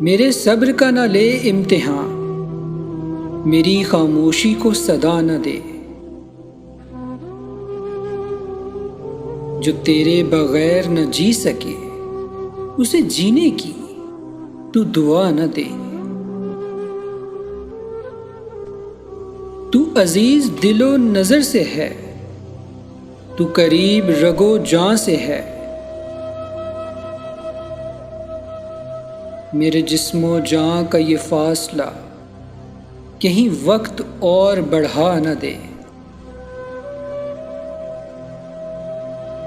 میرے صبر کا نہ لے امتحان، میری خاموشی کو صدا نہ دے، جو تیرے بغیر نہ جی سکے اسے جینے کی تو دعا نہ دے۔ تو عزیز دل و نظر سے ہے، تو قریب رگ و جاں سے ہے، میرے جسم و جاں کا یہ فاصلہ کہیں وقت اور بڑھا نہ دے۔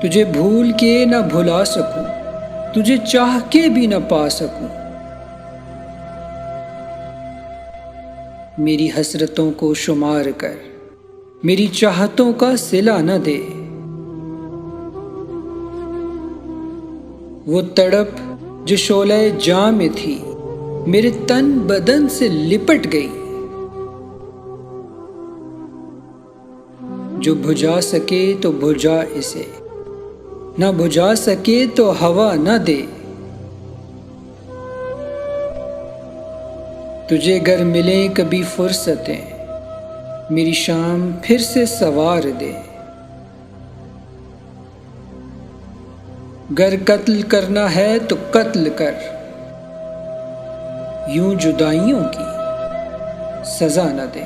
تجھے بھول کے نہ بھلا سکوں، تجھے چاہ کے بھی نہ پا سکوں، میری حسرتوں کو شمار کر میری چاہتوں کا صلہ نہ دے۔ وہ تڑپ جو شعلہ جاں میں تھی میرے تن بدن سے لپٹ گئی، جو بجھا سکے تو بجھا اسے، نہ بجھا سکے تو ہوا نہ دے۔ تجھے گر ملیں کبھی فرصتیں میری شام پھر سے سوار دے، گر قتل کرنا ہے تو قتل کر، یوں جدائیوں کی سزا نہ دے۔